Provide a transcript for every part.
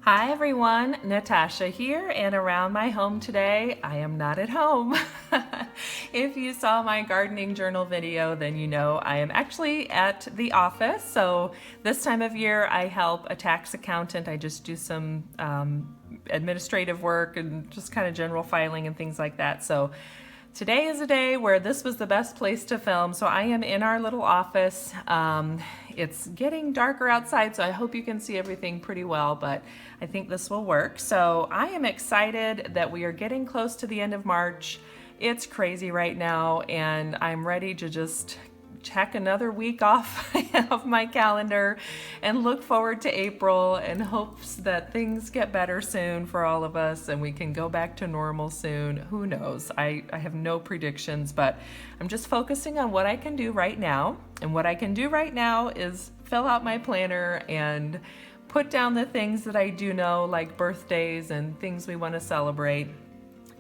Hi everyone, Natasha here, and around my home today, I am not at home. If you saw my gardening journal video, then you know I am actually at the office. So this time of year, I help a tax accountant. I just do some administrative work and just kind of general filing and things like that. So today is a day where this was the best place to film, so I am in our little office. It's getting darker outside, so I hope you can see everything pretty well, but I think this will work. So I am excited that we are getting close to the end of March. It's crazy right now, and I'm ready to just check another week off of my calendar and look forward to April in hopes that things get better soon for all of us and we can go back to normal soon. Who knows? I have no predictions, but I'm just focusing on what I can do right now. And what I can do right now is fill out my planner and put down the things that I do know, like birthdays and things we want to celebrate,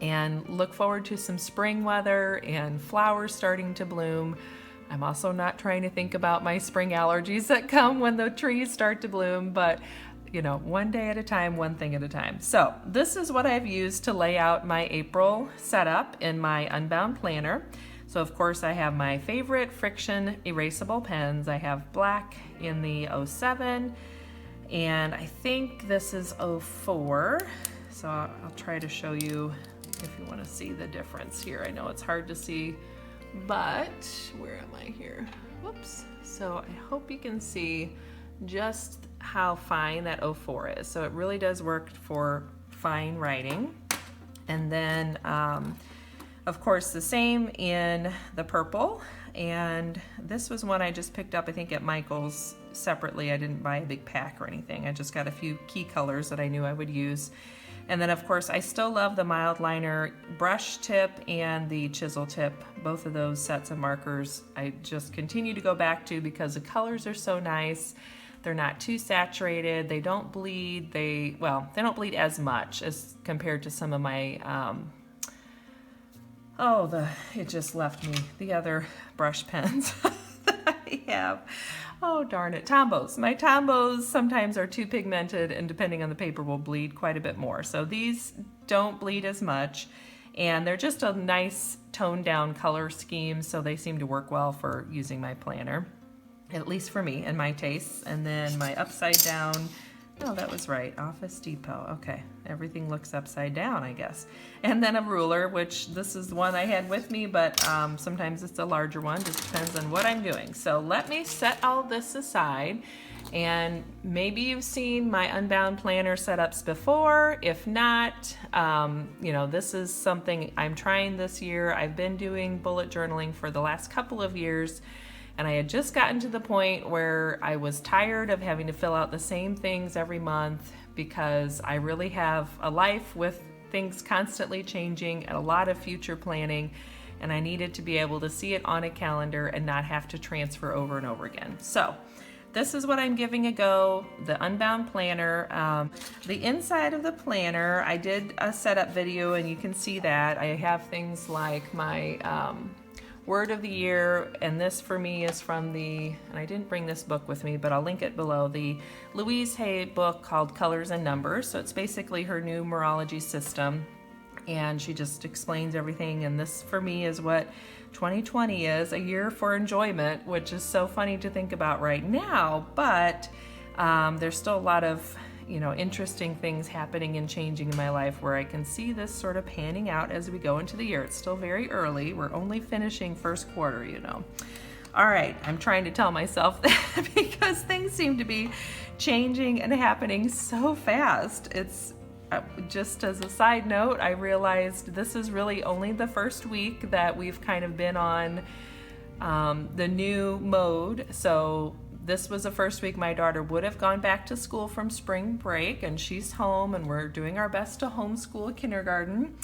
and look forward to some spring weather and flowers starting to bloom. I'm also not trying to think about my spring allergies that come when the trees start to bloom, but one day at a time, one thing at a time. So this is what I've used to lay out my April setup in my Unbound Planner. So of course I have my favorite friction erasable pens. I have black in the 07, and I think this is 04. So I'll try to show you if you want to see the difference here. I know it's hard to see, but where am I here? Whoops. So I hope you can see just how fine that 04 is. So it really does work for fine writing. And then, of course, the same in the purple. And this was one I just picked up, I think, at Michael's separately. I didn't buy a big pack or anything. I just got a few key colors that I knew I would use. And then of course I still love the mild liner brush tip and the chisel tip. Both of those sets of markers I just continue to go back to because the colors are so nice. They're not too saturated. They don't bleed. They don't bleed as much as compared to some of my it just left me the other brush pens that I have. Oh, darn it. Tombos. My Tombos sometimes are too pigmented, and depending on the paper will bleed quite a bit more. So these don't bleed as much, and they're just a nice toned down color scheme, so they seem to work well for using my planner, at least for me and my tastes. And then my upside down, oh, that was right, Office Depot. Okay, everything looks upside down, I guess. And then a ruler, which this is the one I had with me, but sometimes it's a larger one, just depends on what I'm doing. So let me set all this aside, and maybe you've seen my Unbound Planner setups before. If not, this is something I'm trying this year. I've been doing bullet journaling for the last couple of years, and I had just gotten to the point where I was tired of having to fill out the same things every month because I really have a life with things constantly changing and a lot of future planning, and I needed to be able to see it on a calendar and not have to transfer over and over again. So this is what I'm giving a go, the Unbound Planner. The inside of the planner, I did a setup video and you can see that. I have things like my word of the year, and this for me is from and I didn't bring this book with me, but I'll link it below, the Louise Hay book called Colors and Numbers. So it's basically her numerology system, and she just explains everything. And this for me is what 2020 is, a year for enjoyment, which is so funny to think about right now, but there's still a lot of interesting things happening and changing in my life where I can see this sort of panning out as we go into the year. It's still very early. We're only finishing first quarter, All right, I'm trying to tell myself that because things seem to be changing and happening so fast. It's just as a side note, I realized this is really only the first week that we've kind of been on the new mode. So this was the first week my daughter would have gone back to school from spring break, and she's home, and we're doing our best to homeschool kindergarten.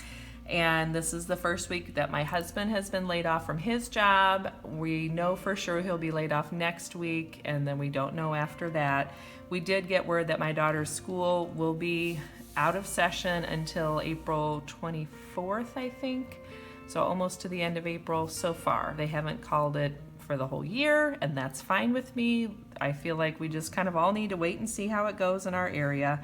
And this is the first week that my husband has been laid off from his job. We know for sure he'll be laid off next week, and then we don't know after that. We did get word that my daughter's school will be out of session until April 24th, I think. So almost to the end of April so far. They haven't called it for the whole year, and that's fine with me. I feel like we just kind of all need to wait and see how it goes in our area.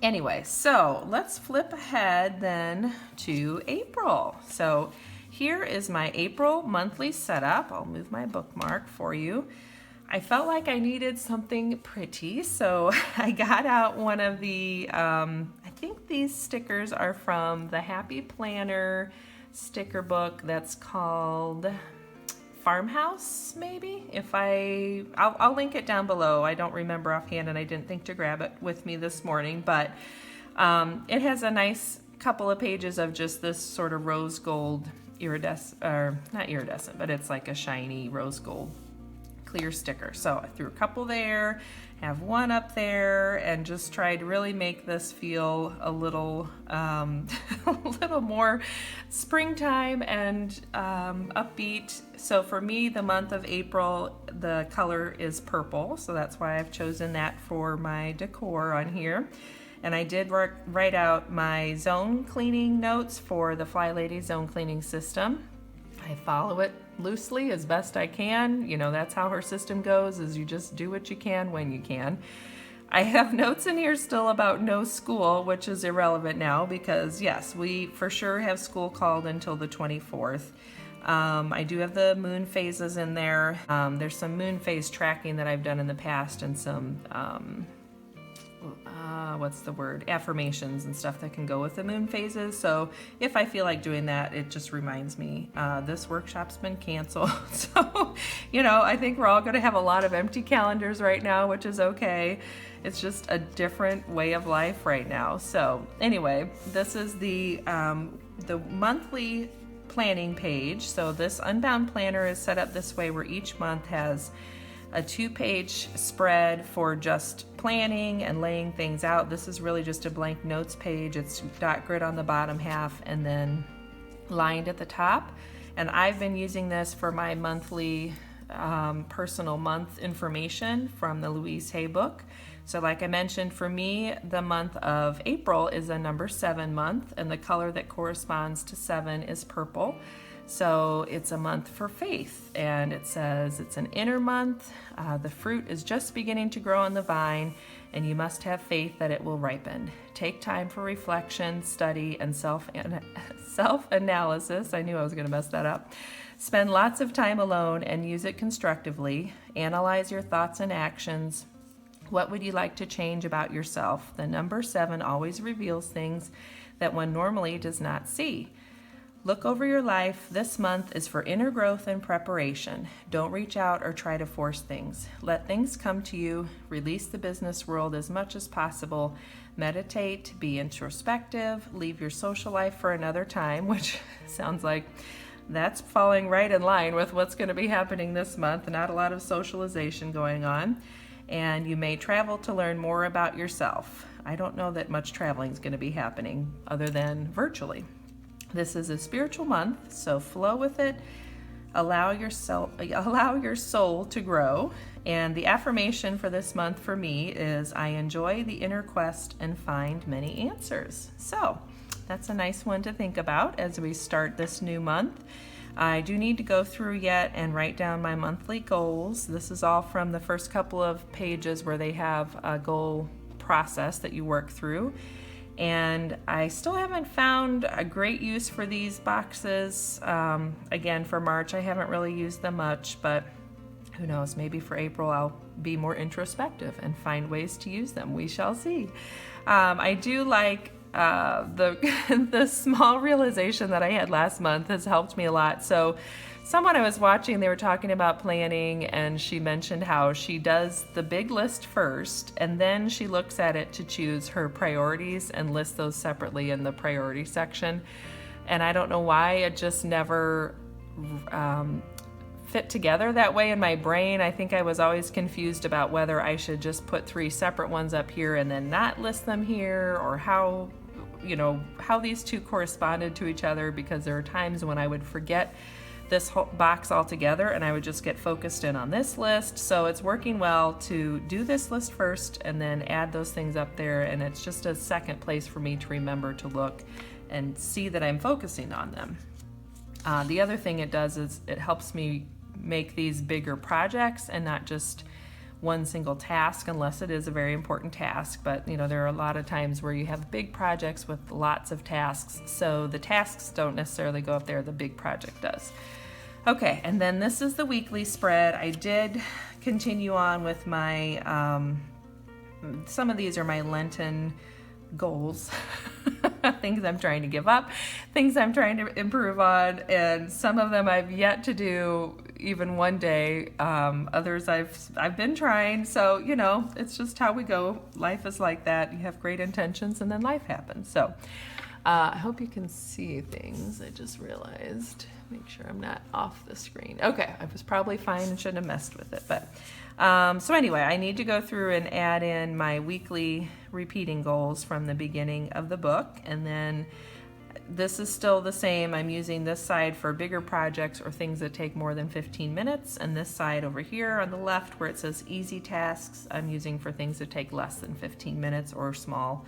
Anyway, so let's flip ahead then to April. So here is my April monthly setup. I'll move my bookmark for you. I felt like I needed something pretty, so I got out one of the, I think these stickers are from the Happy Planner sticker book that's called Farmhouse, maybe? I'll link it down below. I don't remember offhand, and I didn't think to grab it with me this morning, but it has a nice couple of pages of just this sort of rose gold not iridescent, but it's like a shiny rose gold clear sticker. So I threw a couple there, have one up there, and just tried to really make this feel a little a little more springtime and upbeat. So for me, the month of April, the color is purple, so that's why I've chosen that for my decor on here. And I did write out my zone cleaning notes for the Fly Lady zone cleaning system. I follow it loosely as best I can. You know, that's how her system goes, is you just do what you can when you can. I have notes in here still about no school, which is irrelevant now because yes, we for sure have school called until the 24th. I do have the moon phases in there. There's some moon phase tracking that I've done in the past and some affirmations and stuff that can go with the moon phases. So if I feel like doing that, it just reminds me this workshop's been canceled. So, you know, I think we're all going to have a lot of empty calendars right now, which is okay. It's just a different way of life right now. So anyway, this is the monthly planning page. So this Unbound Planner is set up this way where each month has a 2-page spread for just planning and laying things out. This is really just a blank notes page. It's dot grid on the bottom half and then lined at the top. And I've been using this for my monthly personal month information from the Louise Hay book. So like I mentioned, for me, the month of April is a number 7 month, and the color that corresponds to 7 is purple. So it's a month for faith, and it says it's an inner month. The fruit is just beginning to grow on the vine, and you must have faith that it will ripen. Take time for reflection, study, and self-analysis. I knew I was going to mess that up. Spend lots of time alone and use it constructively. Analyze your thoughts and actions. What would you like to change about yourself? The number 7 always reveals things that one normally does not see. Look over your life. This month is for inner growth and preparation. Don't reach out or try to force things. Let things come to you. Release the business world as much as possible. Meditate, be introspective, leave your social life for another time, which sounds like that's falling right in line with what's going to be happening this month. Not a lot of socialization going on. And you may travel to learn more about yourself. I don't know that much traveling is going to be happening other than virtually. This is a spiritual month, so flow with it. Allow your soul to grow. And the affirmation for this month for me is, I enjoy the inner quest and find many answers. So that's a nice one to think about as we start this new month. I do need to go through yet and write down my monthly goals. This is all from the first couple of pages where they have a goal process that you work through. And I still haven't found a great use for these boxes. Again, for March, I haven't really used them much, but who knows, maybe for April I'll be more introspective and find ways to use them. We shall see. I do like the small realization that I had last month has helped me a lot. So someone I was watching, they were talking about planning, and she mentioned how she does the big list first, and then she looks at it to choose her priorities and list those separately in the priority section. And I don't know why, it just never fit together that way in my brain. I think I was always confused about whether I should just put 3 separate ones up here and then not list them here, or how these two corresponded to each other, because there are times when I would forget this whole box altogether and I would just get focused in on this list. So it's working well to do this list first and then add those things up there, and it's just a second place for me to remember to look and see that I'm focusing on them. The other thing it does is it helps me make these bigger projects and not just one single task unless it is a very important task. But you know, there are a lot of times where you have big projects with lots of tasks, so the tasks don't necessarily go up there, the big project does. Okay, and then this is the weekly spread. I did continue on with my, some of these are my Lenten goals, things I'm trying to give up, things I'm trying to improve on, and some of them I've yet to do even one day. Others I've been trying, so you know, it's just how we go. Life is like that. You have great intentions and then life happens. So I hope you can see things. I just realized, make sure I'm not off the screen. Okay, I was probably fine and shouldn't have messed with it, but so anyway, I need to go through and add in my weekly repeating goals from the beginning of the book, and then this is still the same. I'm using this side for bigger projects or things that take more than 15 minutes, and this side over here on the left where it says easy tasks, I'm using for things that take less than 15 minutes or small,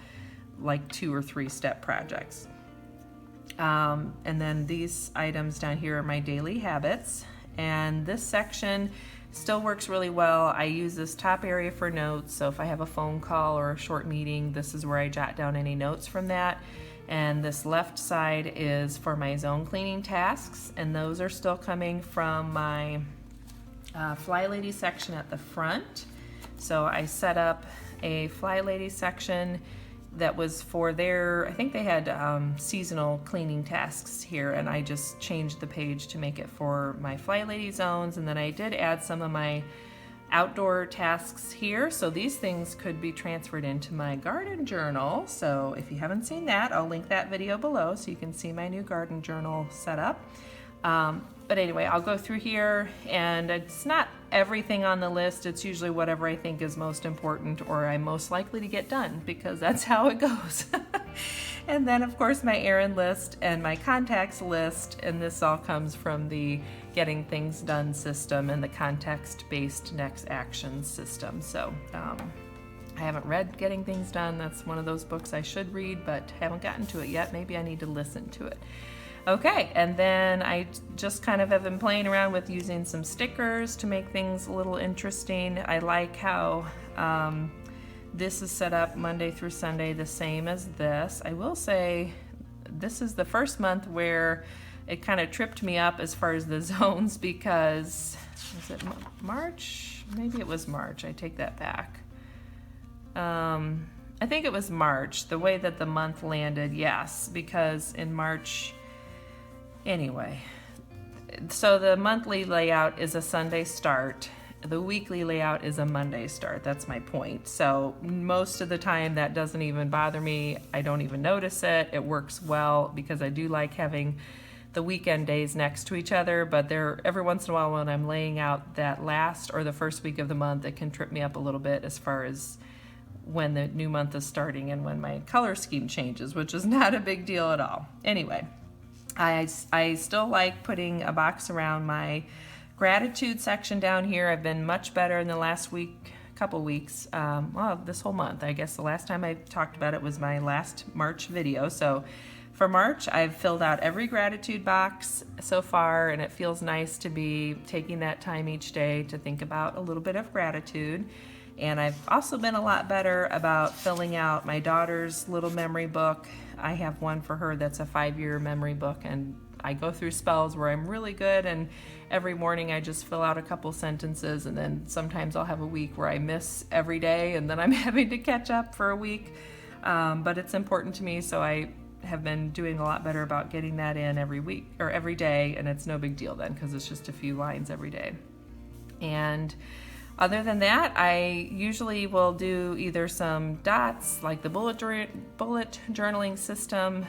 like 2 or 3 step projects. And then these items down here are my daily habits, and this section still works really well. I use this top area for notes, so if I have a phone call or a short meeting, this is where I jot down any notes from that. And this left side is for my zone cleaning tasks, and those are still coming from my Fly Lady section at the front. So I set up a Fly Lady section that was for their, I think they had seasonal cleaning tasks here, and I just changed the page to make it for my Fly Lady zones, and then I did add some of my outdoor tasks here, so these things could be transferred into my garden journal. So if you haven't seen that, I'll link that video below so you can see my new garden journal setup. But anyway, I'll go through here, and it's not everything on the list. It's usually whatever I think is most important or I'm most likely to get done, because that's how it goes. And then of course my errand list and my contacts list, and this all comes from the Getting Things Done system and the context-based next action system. So I haven't read Getting Things Done. That's one of those books I should read, but haven't gotten to it yet. Maybe I need to listen to it. Okay, and then I just kind of have been playing around with using some stickers to make things a little interesting. I like how this is set up Monday through Sunday the same as this. I will say this is the first month where it kind of tripped me up as far as the zones, because, was it March? Maybe it was March. I take that back. I think it was March, the way that the month landed, yes, because in March, anyway, so the monthly layout is a Sunday start. The weekly layout is a Monday start. That's my point. So most of the time that doesn't even bother me. I don't even notice it. It works well because I do like having the weekend days next to each other, but there every once in a while when I'm laying out that last or the first week of the month, it can trip me up a little bit as far as when the new month is starting and when my color scheme changes, which is not a big deal at all. Anyway, I still like putting a box around my gratitude section down here. I've been much better in the last couple weeks, well, this whole month. I guess the last time I talked about it was my last March video. So for March, I've filled out every gratitude box so far, and it feels nice to be taking that time each day to think about a little bit of gratitude. And I've also been a lot better about filling out my daughter's little memory book. I have one for her that's a 5-year memory book, and I go through spells where I'm really good, and every morning I just fill out a couple sentences, and then sometimes I'll have a week where I miss every day, and then I'm having to catch up for a week. But it's important to me, so I have been doing a lot better about getting that in every week or every day, and it's no big deal then because it's just a few lines every day. And other than that, I usually will do either some dots like the bullet journaling system,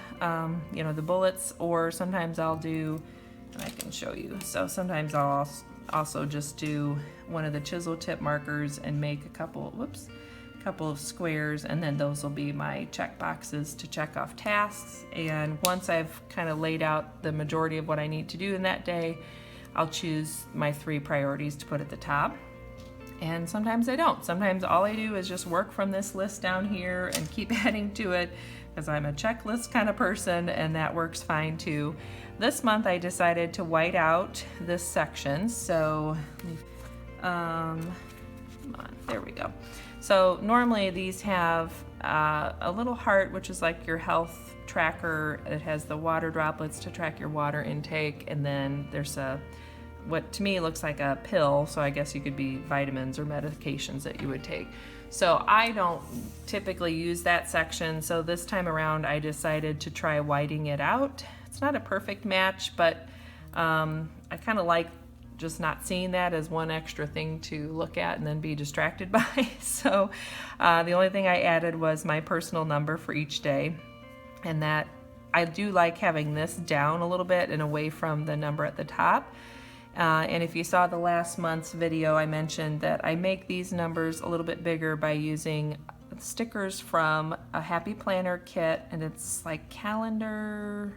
you know, the bullets, or sometimes I'll do, and I can show you. So sometimes I'll also just do one of the chisel tip markers and make a couple of squares, and then those will be my check boxes to check off tasks. And once I've kind of laid out the majority of what I need to do in that day, I'll choose my 3 priorities to put at the top. And sometimes I don't. Sometimes all I do is just work from this list down here and keep adding to it because I'm a checklist kind of person, and that works fine too. This month I decided to white out this section, so Come on, there we go. So normally these have a little heart, which is like your health tracker. It has the water droplets to track your water intake, and then there's what to me looks like a pill, so I guess you could be vitamins or medications that you would take. So I don't typically use that section, so this time around I decided to try whiting it out. It's not a perfect match, but I kind of like just not seeing that as one extra thing to look at and then be distracted by. So the only thing I added was my personal number for each day, and that I do like having this down a little bit and away from the number at the top. And if you saw the last month's video, I mentioned that I make these numbers a little bit bigger by using stickers from a Happy Planner kit, and it's like calendar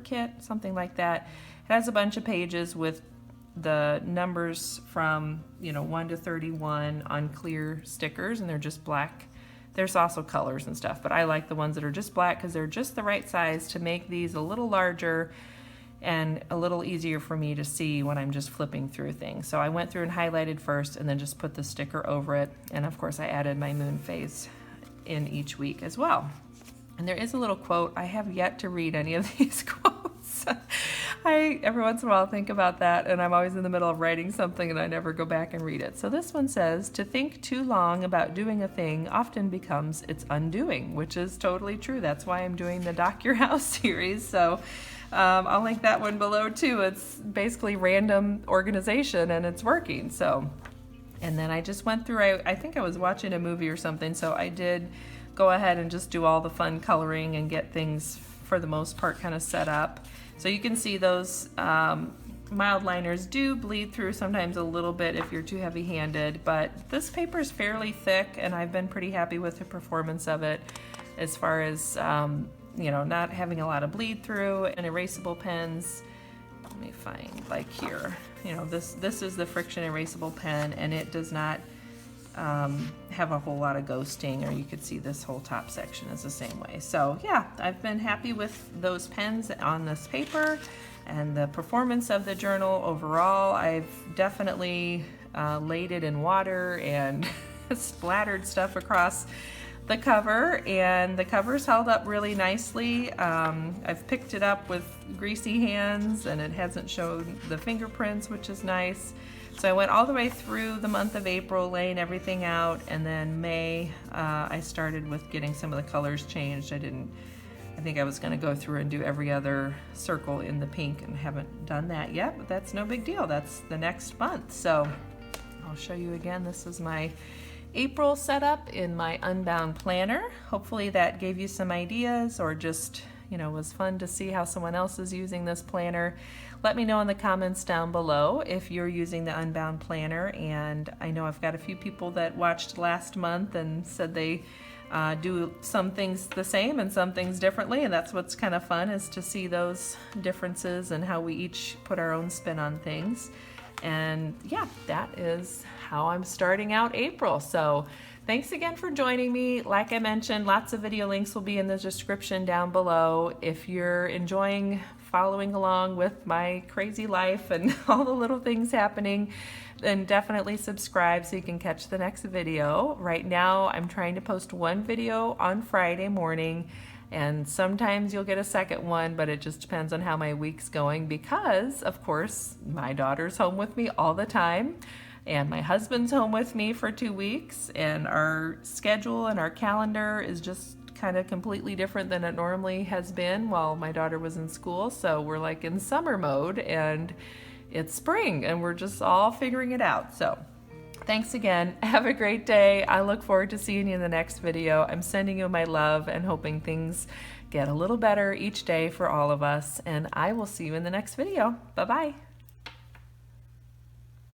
kit, something like that. It has a bunch of pages with the numbers from 1 to 31 on clear stickers, and they're just black. There's also colors and stuff, but I like the ones that are just black because they're just the right size to make these a little larger and a little easier for me to see when I'm just flipping through things. So I went through and highlighted first and then just put the sticker over it. And of course I added my moon phase in each week as well. And there is a little quote. I have yet to read any of these quotes. I every once in a while think about that, and I'm always in the middle of writing something and I never go back and read it. So this one says, "To think too long about doing a thing often becomes its undoing," which is totally true. That's why I'm doing the Dock Your House series. So I'll link that one below too. It's basically random organization and it's working. So, and then I just went through, I think I was watching a movie or something, so I did go ahead and just do all the fun coloring and get things for the most part kind of set up. So you can see those mild liners do bleed through sometimes a little bit if you're too heavy-handed, but this paper is fairly thick and I've been pretty happy with the performance of it as far as not having a lot of bleed through. And erasable pens, let me find, like here, this is the friction erasable pen, and it does not have a whole lot of ghosting, or you could see this whole top section is the same way. So yeah, I've been happy with those pens on this paper and the performance of the journal overall. I've definitely laid it in water and splattered stuff across the cover, and the cover's held up really nicely. I've picked it up with greasy hands and it hasn't shown the fingerprints, which is nice. So I went all the way through the month of April laying everything out, and then May I started with getting some of the colors changed. I think I was going to go through and do every other circle in the pink, and haven't done that yet, but that's no big deal. That's the next month. So I'll show you again. This is my April setup in my Unbound Planner. Hopefully that gave you some ideas, or just was fun to see how someone else is using this planner. Let me know in the comments down below if you're using the Unbound Planner. And I know I've got a few people that watched last month and said they do some things the same and some things differently, and that's what's kind of fun, is to see those differences and how we each put our own spin on things. And yeah, that is how I'm starting out April. So thanks again for joining me. Like I mentioned, lots of video links will be in the description down below. If you're enjoying following along with my crazy life and all the little things happening, then definitely subscribe so you can catch the next video. Right now, I'm trying to post one video on Friday morning, and sometimes you'll get a second one, but it just depends on how my week's going, because of course my daughter's home with me all the time and my husband's home with me for 2 weeks, and our schedule and our calendar is just kind of completely different than it normally has been while my daughter was in school. So we're like in summer mode and it's spring and we're just all figuring it out. So thanks again. Have a great day. I look forward to seeing you in the next video. I'm sending you my love and hoping things get a little better each day for all of us, and I will see you in the next video. Bye-bye.